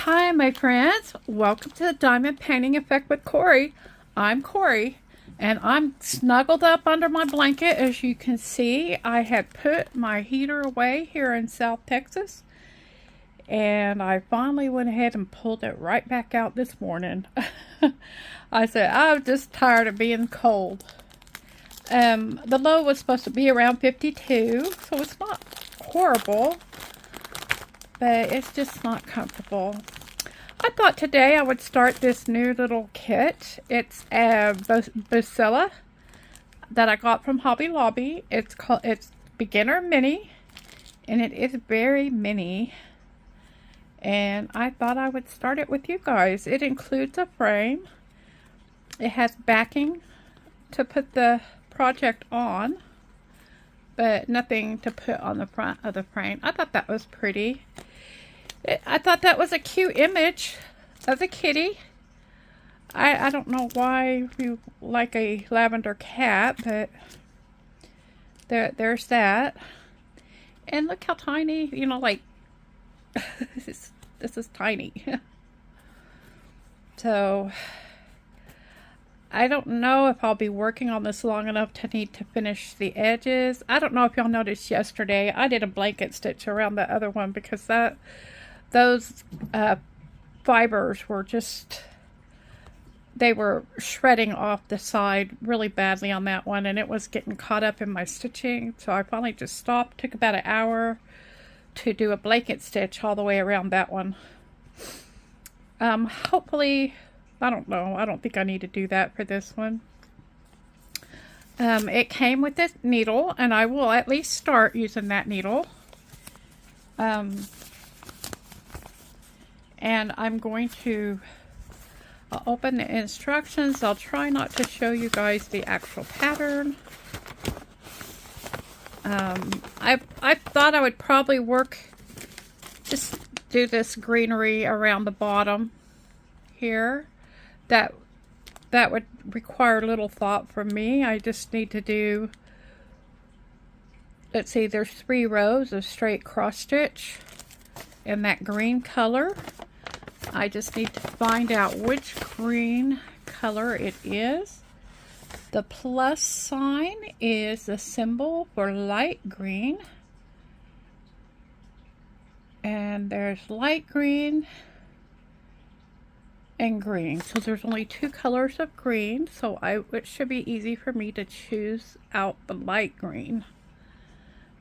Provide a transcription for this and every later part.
Hi, my friends. Welcome to the Diamond Painting Effect with Cori. I'm Cori, and I'm snuggled up under my blanket. As you can see, I had put my heater away here in South Texas, and I finally went ahead and pulled it right back out this morning. I said, I'm just tired of being cold. The low was supposed to be around 52, so it's not horrible, but it's just not comfortable. I thought today I would start this new little kit. It's a Bacilla that I got from Hobby Lobby. It's Beginner Mini, and it is very mini. And I thought I would start it with you guys. It includes a frame. It has backing to put the project on, but nothing to put on the front of the frame. I thought that was pretty. I thought that was a cute image of the kitty. I don't know why you like a lavender cat, but there's that. And look how tiny, you know, like this is tiny. So I don't know if I'll be working on this long enough to need to finish the edges. I don't know if y'all noticed yesterday I did a blanket stitch around the other one because those fibers were just, they were shredding off the side really badly on that one, and it was getting caught up in my stitching. So I finally just stopped. Took about an hour to do a blanket stitch all the way around that one. Hopefully, I don't know, I don't think I need to do that for this one. It came with this needle, and I will at least start using that needle. And I'm going to open the instructions. I'll try not to show you guys the actual pattern. I thought I would probably just do this greenery around the bottom here. That would require little thought from me. I just need to do, let's see, there's 3 rows of straight cross stitch in that green color. I just need to find out which green color it is. The plus sign is the symbol for light green. And there's light green and green. So there's only 2 colors of green. So it should be easy for me to choose out the light green.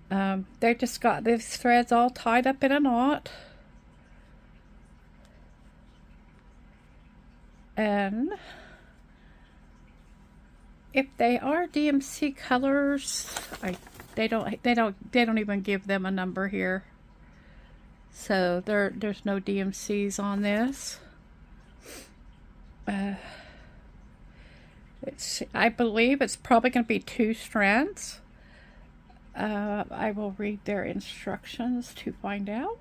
They just got these threads all tied up in a knot. And if they are DMC colors, they don't even give them a number here. So there's no DMCs on this. I believe it's probably going to be 2 strands. I will read their instructions to find out.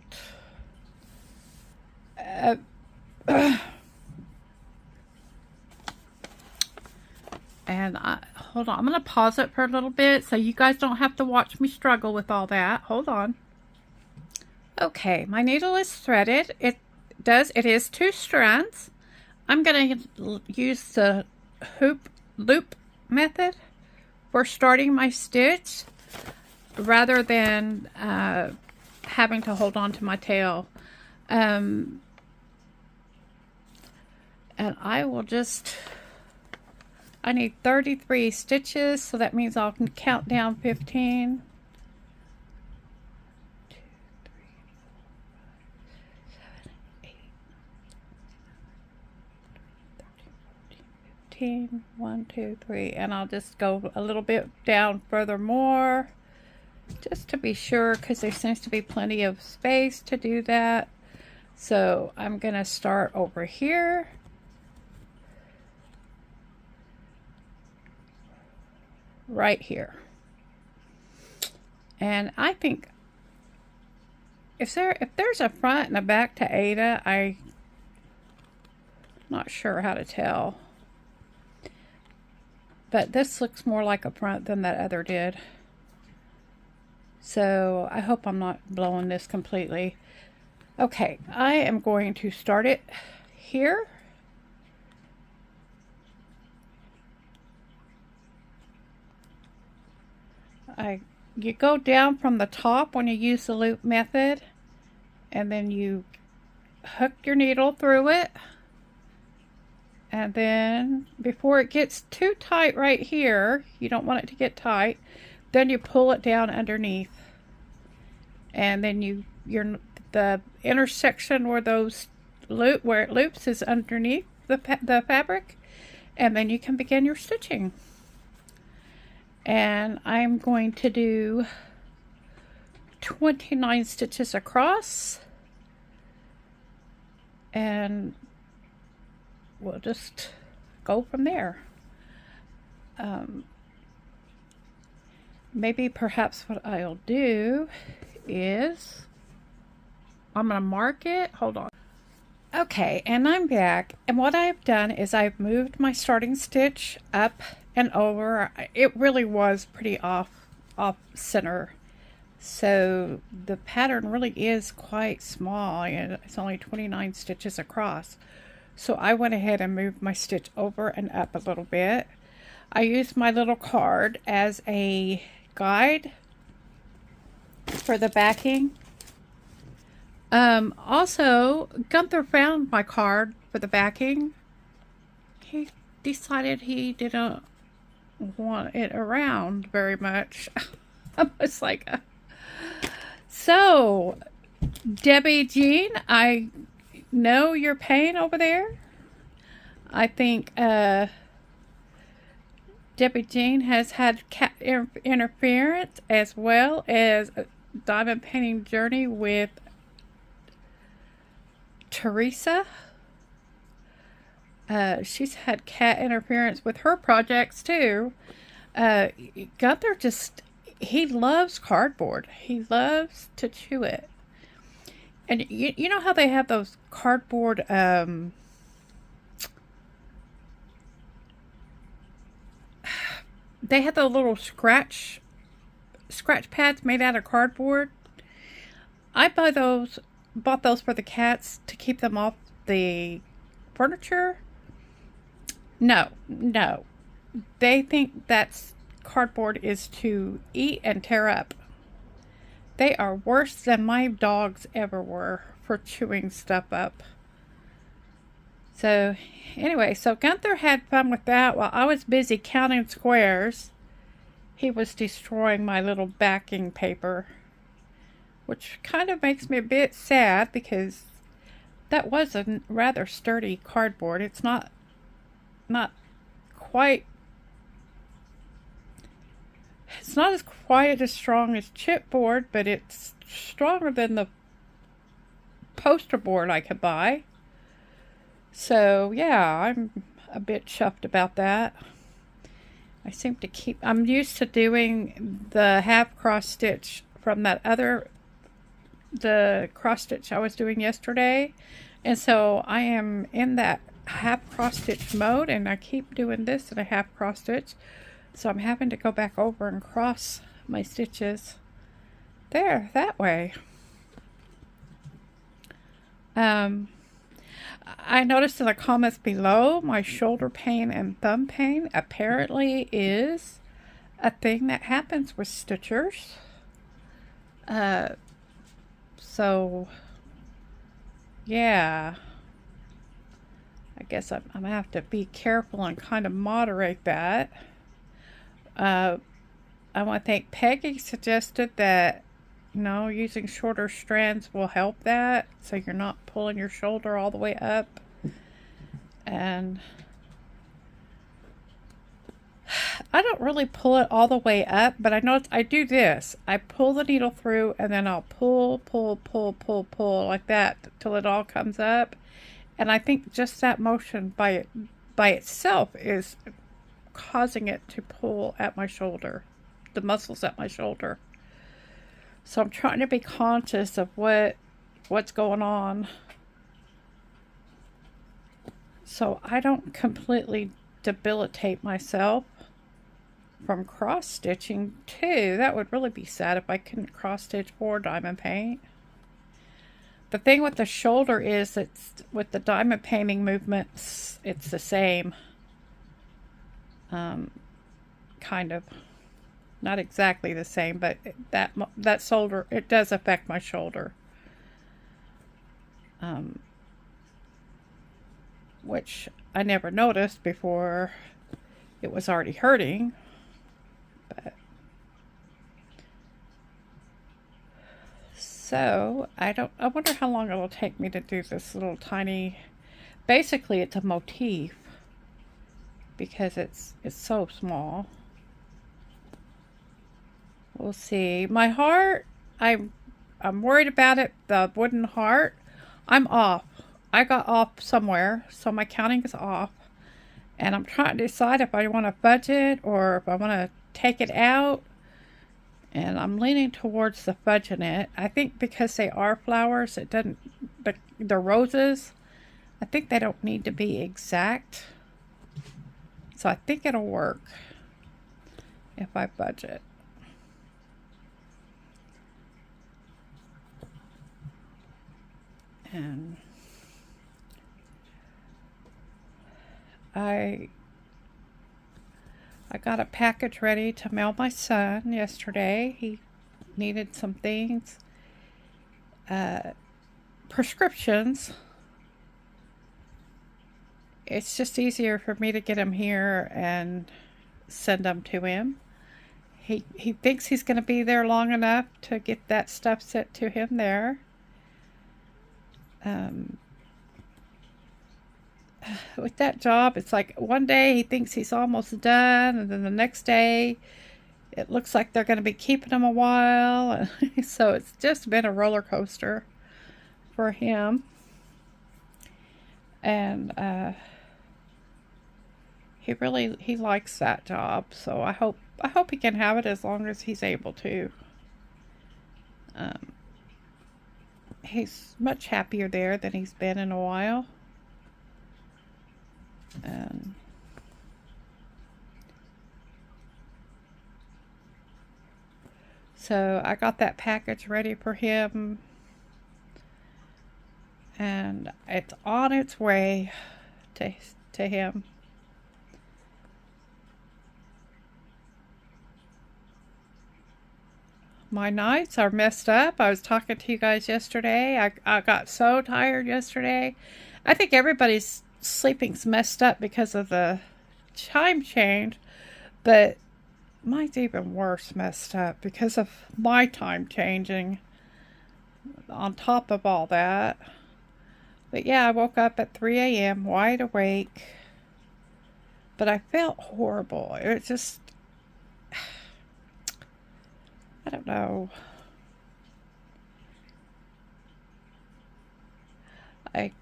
And hold on, I'm going to pause it for a little bit so you guys don't have to watch me struggle with all that. Hold on. Okay, my needle is threaded. It is 2 strands. I'm going to use the loop method for starting my stitch rather than having to hold on to my tail. And I will just, I need 33 stitches, so that means I can count down 15. 2, 3, 4, 5, 6, 7, 8, 13, 14, 15. 1, 2, 3. And I'll just go a little bit down furthermore, just to be sure, because there seems to be plenty of space to do that. So I'm going to start over here. Right here. And I think if there's a front and a back to Ada, I'm not sure how to tell. But this looks more like a front than that other did. So I hope I'm not blowing this completely. Okay, I am going to start it here. You go down from the top when you use the loop method, and then you hook your needle through it, and then before it gets too tight right here, you don't want it to get tight, then you pull it down underneath, and then the intersection where where it loops is underneath the fabric, and then you can begin your stitching. And I'm going to do 29 stitches across, and we'll just go from there. Maybe perhaps what I'll do is I'm going to mark it. Hold on. Okay, and I'm back, and what I've done is I've moved my starting stitch up and over. It really was pretty off center, so the pattern really is quite small, and it's only 29 stitches across. So I went ahead and moved my stitch over and up a little bit. I used my little card as a guide for the backing. Also, Gunther found my card for the backing. He decided he didn't want it around very much. I was like, So, Debbie Jean, I know your pain over there. I think Debbie Jean has had cat interference, as well as a diamond painting journey with Teresa. She's had cat interference with her projects too. Gunther he loves cardboard. He loves to chew it. And you know how they have those cardboard they have the little scratch pads made out of cardboard. I bought those for the cats to keep them off the furniture. No. They think that's cardboard is to eat and tear up. They are worse than my dogs ever were for chewing stuff up. So anyway, so Gunther had fun with that while I was busy counting squares. He was destroying my little backing paper, which kind of makes me a bit sad because that was a rather sturdy cardboard. It's not quite, it's not as quite as strong as chipboard, but it's stronger than the poster board I could buy. So yeah, I'm a bit chuffed about that. I'm used to doing the half cross stitch from the cross stitch I was doing yesterday, and so I am in that half cross stitch mode, and I keep doing this in a half cross stitch, so I'm having to go back over and cross my stitches there that way. I noticed in the comments below, my shoulder pain and thumb pain apparently is a thing that happens with stitchers. So yeah, I guess I'm gonna have to be careful and kind of moderate that. I want to thank Peggy suggested that, using shorter strands will help that, so you're not pulling your shoulder all the way up. And I don't really pull it all the way up, but I do this. I pull the needle through, and then I'll pull like that till it all comes up. And I think just that motion by itself is causing it to pull at my shoulder, the muscles at my shoulder. So I'm trying to be conscious of what's going on, so I don't completely debilitate myself from cross stitching too. That would really be sad if I couldn't cross stitch or diamond paint. The thing with the shoulder is it's with the diamond painting movements, it's the same. Kind of. Not exactly the same, but that shoulder, it does affect my shoulder. Which I never noticed before it was already hurting. But so I wonder how long it'll take me to do this little tiny, basically it's a motif because it's so small. We'll see. My heart, I'm worried about it. The wooden heart, I'm off. I got off somewhere, so my counting is off. And I'm trying to decide if I want to fudge it or if I want to take it out. And I'm leaning towards the fudging it. I think because they are flowers, it doesn't, the roses, I think they don't need to be exact. So I think it'll work if I fudge it. And I got a package ready to mail my son yesterday. He needed some things, prescriptions. It's just easier for me to get them here and send them to him. He thinks he's going to be there long enough to get that stuff sent to him there. With that job, it's like one day he thinks he's almost done, and then the next day it looks like they're going to be keeping him a while. So it's just been a roller coaster for him. And he likes that job, so I hope he can have it as long as he's able to. He's much happier there than he's been in a while. So I got that package ready for him, and it's on its way to him. My nights are messed up. I was talking to you guys yesterday. I got so tired yesterday. I think everybody's sleeping's messed up because of the time change, but mine's even worse messed up because of my time changing on top of all that. But yeah, I woke up at 3 a.m. wide awake, but I felt horrible. It was just, I don't know. I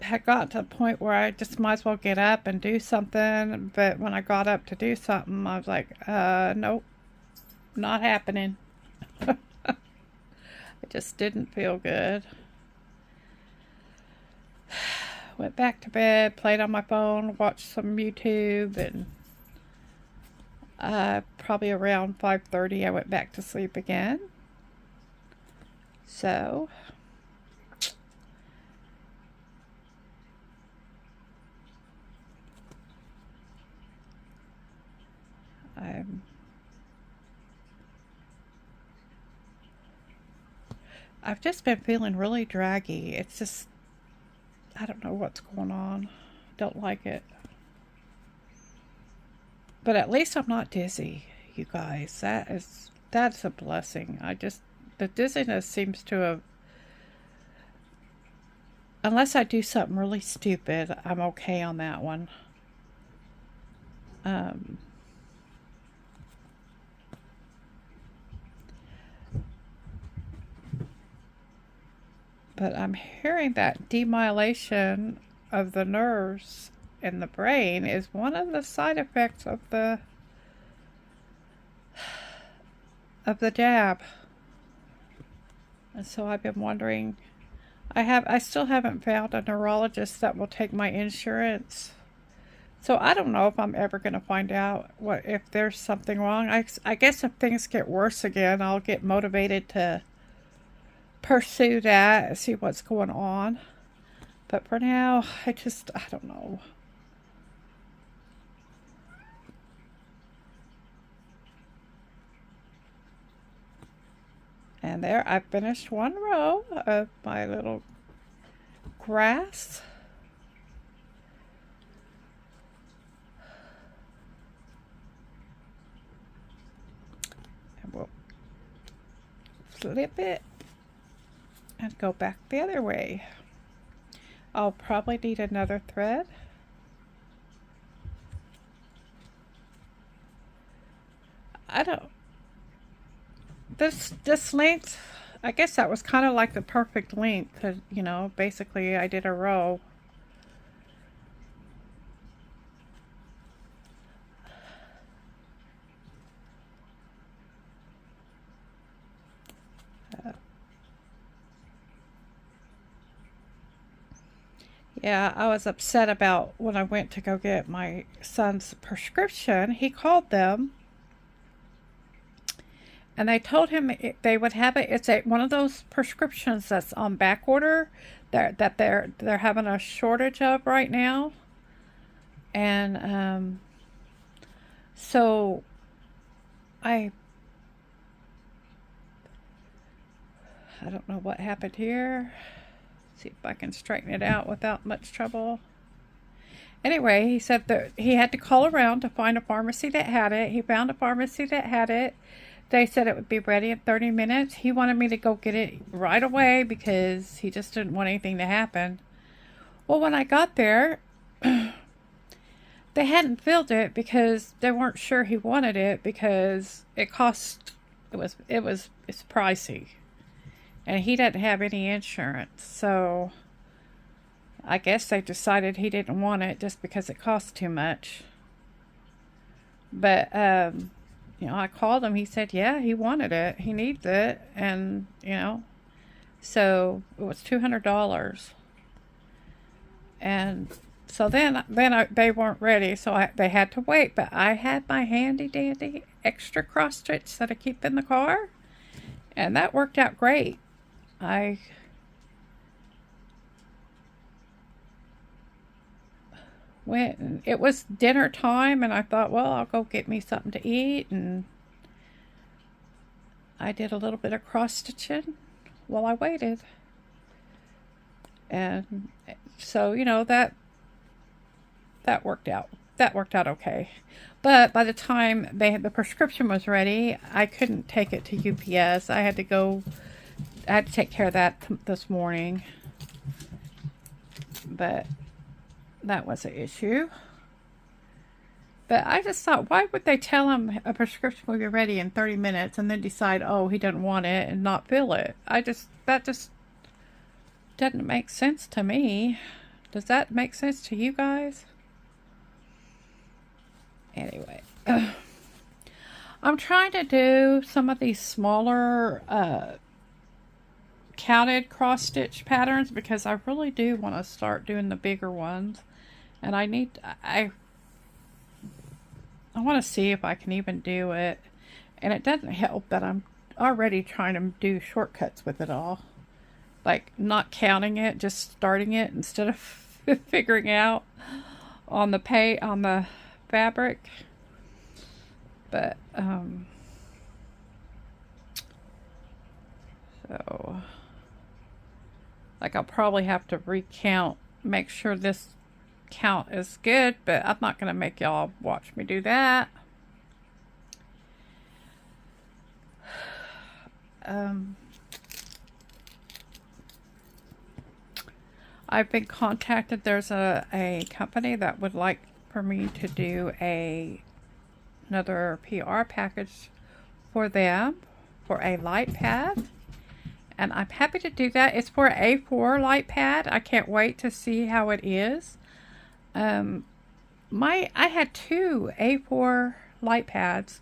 had gotten to the point where I just might as well get up and do something, but when I got up to do something, I was like, nope, not happening. I just didn't feel good. Went back to bed, played on my phone, watched some YouTube, and probably around 5:30 I went back to sleep again. So I've just been feeling really draggy. It's just, I don't know what's going on. Don't like it. But at least I'm not dizzy, you guys. That's a blessing. The dizziness seems to have, unless I do something really stupid, I'm okay on that one. But I'm hearing that demyelation of the nerves in the brain is one of the side effects of the jab. And so I've been wondering, I still haven't found a neurologist that will take my insurance. So I don't know if I'm ever going to find out if there's something wrong. I guess if things get worse again, I'll get motivated to pursue that and see what's going on. But for now, I don't know. And there, I finished one row of my little grass. And we'll flip it and go back the other way. I'll probably need another thread. I don't. This length, I guess that was kind of like the perfect length. You know, basically I did a row. Yeah, I was upset about when I went to go get my son's prescription. He called them and they told him they would have it. It's one of those prescriptions that's on back order that they're having a shortage of right now. And so I don't know what happened here. See if I can straighten it out without much trouble. Anyway, he said that he had to call around to find a pharmacy that had it. He found a pharmacy that had it. They said it would be ready in 30 minutes. He wanted me to go get it right away because he just didn't want anything to happen. Well, when I got there, they hadn't filled it because they weren't sure he wanted it because it's pricey. And he doesn't have any insurance, so I guess they decided he didn't want it just because it cost too much. But, you know, I called him. He said, yeah, he wanted it. He needs it. And, you know, so it was $200. And so then they weren't ready, so they had to wait. But I had my handy dandy extra cross stitch that I keep in the car, and that worked out great. It was dinner time, and I thought, well, I'll go get me something to eat, and I did a little bit of cross stitching while I waited. And so, you know, that worked out. That worked out okay. But by the time the prescription was ready, I couldn't take it to UPS. I had to take care of that this morning. But that was an issue. But I just thought, why would they tell him a prescription will be ready in 30 minutes and then decide, oh, he doesn't want it and not fill it? That just doesn't make sense to me. Does that make sense to you guys? Anyway, I'm trying to do some of these smaller counted cross stitch patterns because I really do want to start doing the bigger ones, and I want to see if I can even do it. And it doesn't help that I'm already trying to do shortcuts with it all, like not counting it, just starting it instead of figuring out on the fabric. But so like I'll probably have to recount, make sure this count is good, but I'm not going to make y'all watch me do that. I've been contacted. There's a company that would like for me to do another PR package for them for a light pad, and I'm happy to do that. It's for an A4 light pad. I can't wait to see how it is. I had two A4 light pads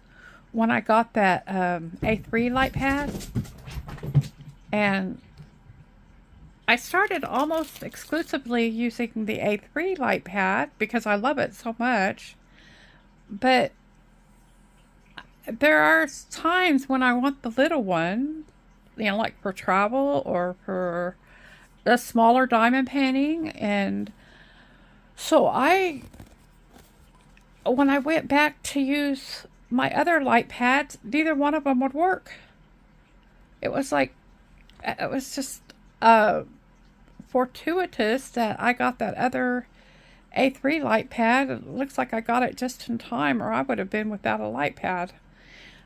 when I got that A3 light pad, and I started almost exclusively using the A3 light pad because I love it so much. But there are times when I want the little one, like for travel or for a smaller diamond painting. And so when I went back to use my other light pads, neither one of them would work. It was like, it was just fortuitous that I got that other A3 light pad. It looks like I got it just in time, or I would have been without a light pad.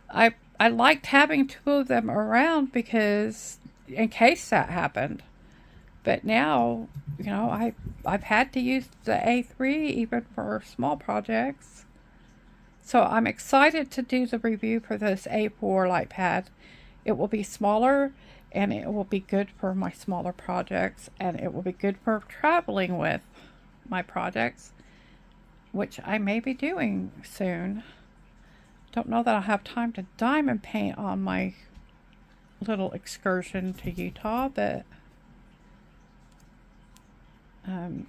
I liked having two of them around because in case that happened. But now, I've had to use the A3 even for small projects. So I'm excited to do the review for this A4 light pad. It will be smaller and it will be good for my smaller projects, and it will be good for traveling with my projects, which I may be doing soon. Don't know that I'll have time to diamond paint on my little excursion to Utah, but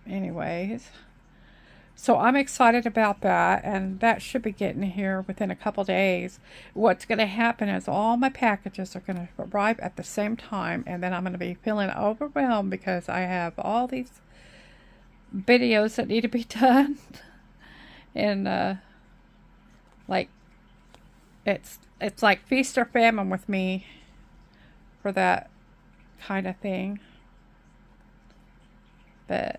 anyways. So I'm excited about that, and that should be getting here within a couple days. What's going to happen is all my packages are going to arrive at the same time, and then I'm going to be feeling overwhelmed because I have all these videos that need to be done. And like it's like feast or famine with me for that kind of thing. But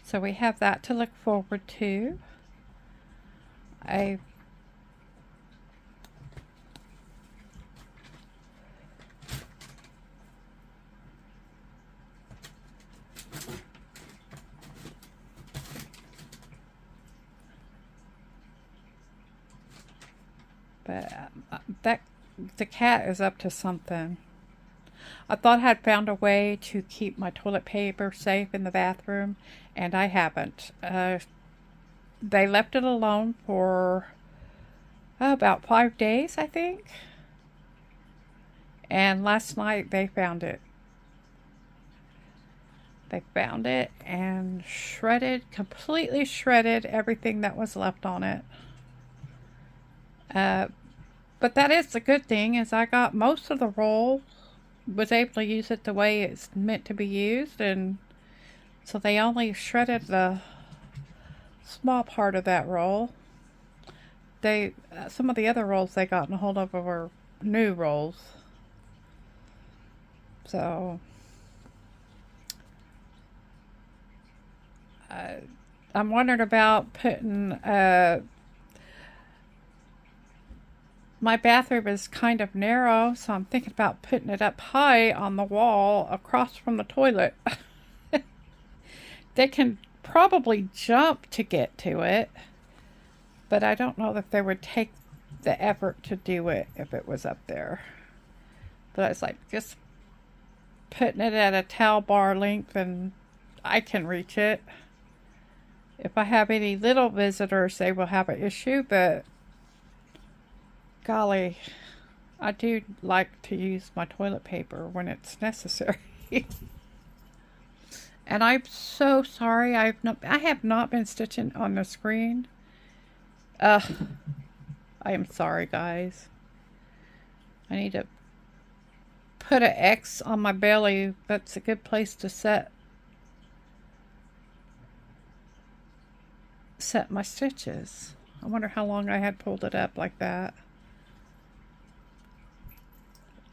so we have that to look forward to. But that the cat is up to something. I thought I had found a way to keep my toilet paper safe in the bathroom, and I haven't. They left it alone for about 5 days, I think. And last night they found it. They found it and completely shredded everything that was left on it. But that is the good thing, is I got most of the roll, was able to use it the way it's meant to be used, and so they only shredded the small part of that roll. Some of the other rolls they got in a hold of were new rolls. So I'm wondering about putting my bathroom is kind of narrow, so I'm thinking about putting it up high on the wall across from the toilet. They can probably jump to get to it, but I don't know if they would take the effort to do it if it was up there. But it's like just putting it at a towel bar length and I can reach it. If I have any little visitors, they will have an issue, but golly, I do like to use my toilet paper when it's necessary. And I'm so sorry, I have not been stitching on the screen. I am sorry, guys. I need to put an X on my belly. That's a good place to set my stitches. I wonder how long I had pulled it up like that.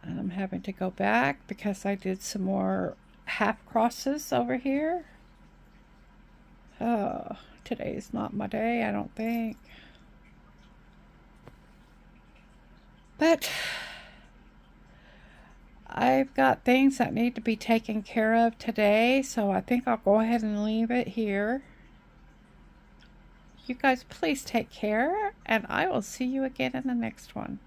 And I'm having to go back because I did some more half crosses over here. Oh, today's not my day, I don't think. But I've got things that need to be taken care of today, so I think I'll go ahead and leave it here. You guys please take care, and I will see you again in the next one.